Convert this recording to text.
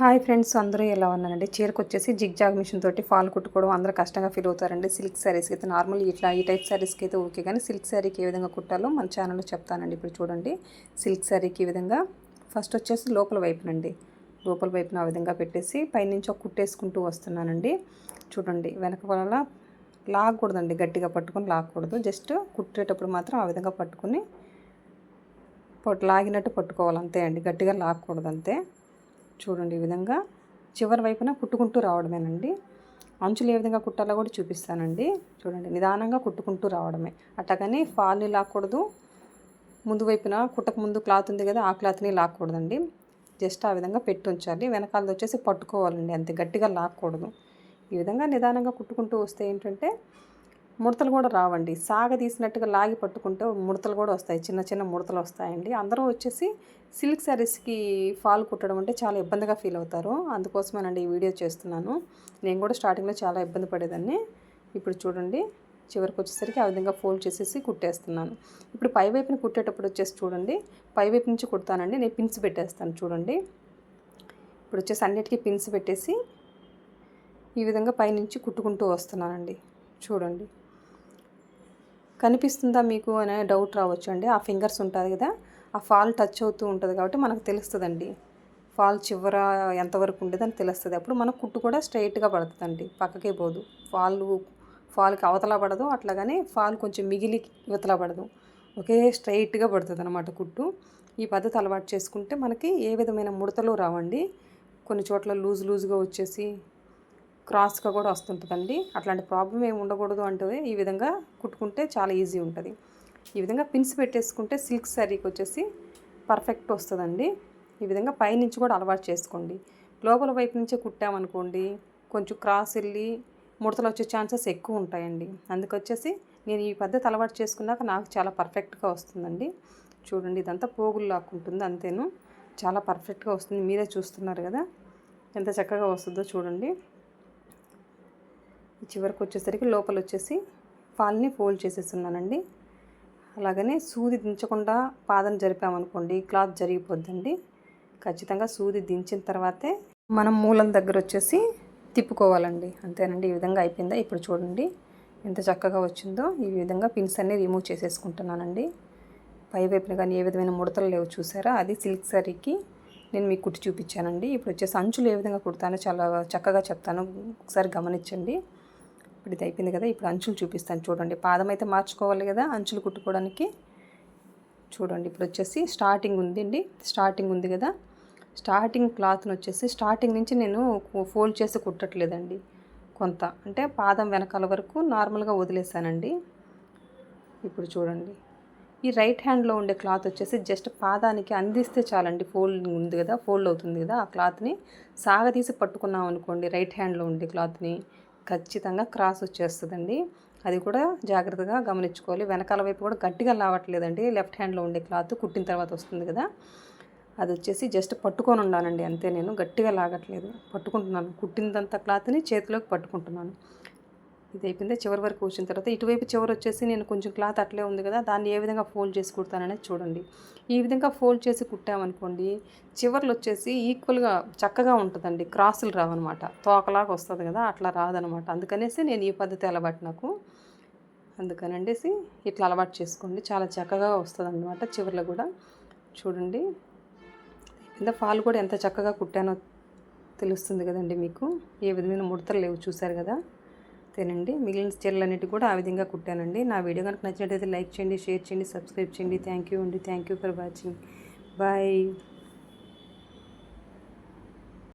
Hi friends, అందరూ ఎలా ఉన్నారండి? చీరకొచ్చేసి జిగ్జాగ్ మిషన్ తోటి ఫాల్ కుట్టుకోవడం అందరూ కష్టంగా ఫీల్ అవుతారండి. సిల్క్ శారీస్కి అయితే నార్మల్ ఈ టైప్ శారీస్కి అయితే ఓకే, కానీ సిల్క్ శారీకి ఏ విధంగా కుట్టాలో మన ఛానల్లో చెప్తానండి. ఇప్పుడు చూడండి, సిల్క్ శారీకి ఈ విధంగా ఫస్ట్ వచ్చేసి లోపల వైపున ఆ విధంగా పెట్టేసి పైనుంచి ఒక కుట్టేసుకుంటూ వస్తున్నానండి. చూడండి, వెనక వల్ల లాగకూడదండి, గట్టిగా పట్టుకొని లాగకూడదు. జస్ట్ కుట్టేటప్పుడు మాత్రం ఆ విధంగా పట్టుకుని లాగినట్టు పట్టుకోవాలి, అంతే అండి, గట్టిగా లాగకూడదు అంతే. చూడండి, ఈ విధంగా చివరి వైపున కుట్టుకుంటూ రావడమేనండి. అంచులు ఏ విధంగా కుట్టాలో కూడా చూపిస్తానండి. చూడండి, నిదానంగా కుట్టుకుంటూ రావడమే, అట్టగాని ఫాల్ని లాక్కూడదు. ముందు వైపున కుట్టక ముందు క్లాత్ ఉంది కదా, ఆ క్లాత్ని లాక్కూడదండి. జస్ట్ ఆ విధంగా పెట్టి ఉంచాలి. వెనకాలది వచ్చేసి పట్టుకోవాలండి, అంతే, గట్టిగా లాక్కూడదు. ఈ విధంగా నిదానంగా కుట్టుకుంటూ వస్తే ఏంటంటే ముడతలు కూడా రావండి. సాగదీసినట్టుగా లాగి పట్టుకుంటే ముడతలు కూడా వస్తాయి, చిన్న చిన్న ముడతలు వస్తాయండి. అందరూ వచ్చేసి సిల్క్ శారీస్కి ఫాల్ కుట్టడం అంటే చాలా ఇబ్బందిగా ఫీల్ అవుతారు. అందుకోసమేనండి ఈ వీడియో చేస్తున్నాను. నేను కూడా స్టార్టింగ్లో చాలా ఇబ్బంది పడేదాన్ని. ఇప్పుడు చూడండి, చివరికి వచ్చేసరికి ఆ విధంగా ఫోల్డ్ చేసేసి కుట్టేస్తున్నాను. ఇప్పుడు పైవైపుని కుట్టేటప్పుడు వచ్చేసి చూడండి, పైవైపు నుంచి కుడతానండి. నేను పిన్స్ పెట్టేస్తాను. చూడండి, ఇప్పుడు వచ్చేసి అన్నిటికీ పిన్స్ పెట్టేసి ఈ విధంగా పైనుంచి కుట్టుకుంటూ వస్తున్నానండి. చూడండి, కనిపిస్తుందా మీకు అనే డౌట్ రావచ్చు అండి. ఆ ఫింగర్స్ ఉంటుంది కదా, ఆ ఫాల్ టచ్ అవుతూ ఉంటుంది కాబట్టి మనకు తెలుస్తుందండి. ఫాల్ చివర ఎంతవరకు ఉండేదని తెలుస్తుంది. అప్పుడు మనకు కుట్టు కూడా స్ట్రైట్గా పడుతుందండి, పక్కకే పోదు. ఫాల్కి అవతల పడదు, అట్లాగని ఫాల్ కొంచెం మిగిలి ఇవతల పడదు, ఒకే స్ట్రైట్గా పడుతుంది అనమాట కుట్టు. ఈ పద్ధతి అలవాటు చేసుకుంటే మనకి ఏ విధమైన ముడతలు రావండి. కొన్ని చోట్ల లూజ్గా వచ్చేసి క్రాస్గా కూడా వస్తుంటుందండి. అట్లాంటి ప్రాబ్లం ఏమి ఉండకూడదు అంటే ఈ విధంగా కుట్టుకుంటే చాలా ఈజీ ఉంటుంది. ఈ విధంగా పిన్స్ పెట్టేసుకుంటే సిల్క్ శారీకి వచ్చేసి పర్ఫెక్ట్ వస్తుందండి. ఈ విధంగా పైనుంచి కూడా అలవాటు చేసుకోండి. లోపల వైపు నుంచే కుట్టామనుకోండి, కొంచెం క్రాస్ వెళ్ళి ముడతలు వచ్చే ఛాన్సెస్ ఎక్కువ ఉంటాయండి. అందుకొచ్చేసి నేను ఈ పద్ధతి అలవాటు చేసుకున్నాక నాకు చాలా పర్ఫెక్ట్గా వస్తుందండి. చూడండి, ఇదంతా పోగులు లాక్కుంటుంది, అంతేను, చాలా పర్ఫెక్ట్గా వస్తుంది. మీరే చూస్తున్నారు కదా ఎంత చక్కగా వస్తుందో. చూడండి, చివరికి వచ్చేసరికి లోపల వచ్చేసి ఫాల్ని ఫోల్డ్ చేసేస్తున్నానండి. అలాగనే సూది దించకుండా పాదం జరిపామనుకోండి, క్లాత్ జరిగిపోద్దండి. ఖచ్చితంగా సూది దించిన తర్వాతే మనం మూలం దగ్గర వచ్చేసి తిప్పుకోవాలండి, అంతేనండి. ఈ విధంగా అయిపోయిందా? ఇప్పుడు చూడండి ఎంత చక్కగా వచ్చిందో. ఈ విధంగా పిన్స్ అన్ని రిమూవ్ చేసేసుకుంటున్నానండి. పై వైపున కానీ ఏ విధమైన ముడతలు లేవు, చూసారా? అది సిల్క్ శారీకి నేను మీకు కుట్టి చూపించానండి. ఇప్పుడు వచ్చేసి అంచులు ఏ విధంగా కుడతానో చాలా చక్కగా చెప్తాను, ఒకసారి గమనించండి. ఇప్పుడు ఇది అయిపోయింది కదా, ఇప్పుడు అంచులు చూపిస్తాను. చూడండి, పాదం అయితే మార్చుకోవాలి కదా అంచులు కుట్టుకోవడానికి. చూడండి, ఇప్పుడు వచ్చేసి స్టార్టింగ్ ఉంది కదా, స్టార్టింగ్ క్లాత్ని వచ్చేసి స్టార్టింగ్ నుంచి నేను ఫోల్డ్ చేసి కుట్టట్లేదండి. కొంత అంటే పాదం వెనకాల వరకు నార్మల్గా వదిలేసానండి. ఇప్పుడు చూడండి, ఈ రైట్ హ్యాండ్లో ఉండే క్లాత్ వచ్చేసి జస్ట్ పాదానికి అందిస్తే చాలండి. ఫోల్డ్ అవుతుంది కదా, ఆ క్లాత్ని సాగదీసి పట్టుకున్నాం అనుకోండి, రైట్ హ్యాండ్లో ఉండే క్లాత్ని ఖచ్చితంగా క్రాస్ వచ్చేస్తుందండి. అది కూడా జాగ్రత్తగా గమనించుకోవాలి. వెనకాల వైపు కూడా గట్టిగా లావట్లేదండి. లెఫ్ట్ హ్యాండ్లో ఉండే క్లాత్ కుట్టిన తర్వాత వస్తుంది కదా, అది వచ్చేసి జస్ట్ పట్టుకొని ఉన్నానండి, అంతే. నేను గట్టిగా లాగట్లేదు, పట్టుకుంటున్నాను. కుట్టినంత క్లాత్ని చేతిలోకి పట్టుకుంటున్నాను. ఇది అయిపోయింది. చివరి వరకు వచ్చిన తర్వాత ఇటువైపు చివరి వచ్చేసి నేను కొంచెం క్లాత్ అట్లే ఉంది కదా, దాన్ని ఏ విధంగా ఫోల్డ్ చేసి కుడతాననేది చూడండి. ఈ విధంగా ఫోల్డ్ చేసి కుట్టామనుకోండి, చివర్లు వచ్చేసి ఈక్వల్గా చక్కగా ఉంటుందండి, క్రాసులు రావన్నమాట. తోకలాగా వస్తుంది కదా, అట్లా రాదనమాట. అందుకనేసి నేను ఈ పద్ధతి అలవాటు నాకు. అందుకనండేసి ఇట్లా అలవాటు చేసుకోండి, చాలా చక్కగా వస్తుంది అన్నమాట చివర్లో కూడా. చూడండి, కింద ఫాల్ కూడా ఎంత చక్కగా కుట్టానో తెలుస్తుంది కదండి మీకు. ఏ విధమైన ముడతలు లేవు, చూసారు కదా. అంతేనండి, మిగిలిన చీరలన్నిటి కూడా ఆ విధంగా కుట్టానండి. నా వీడియో కనుక నచ్చినట్లయితే లైక్ చేయండి, షేర్ చేయండి, సబ్స్క్రైబ్ చేయండి. Thank you for watching. Bye.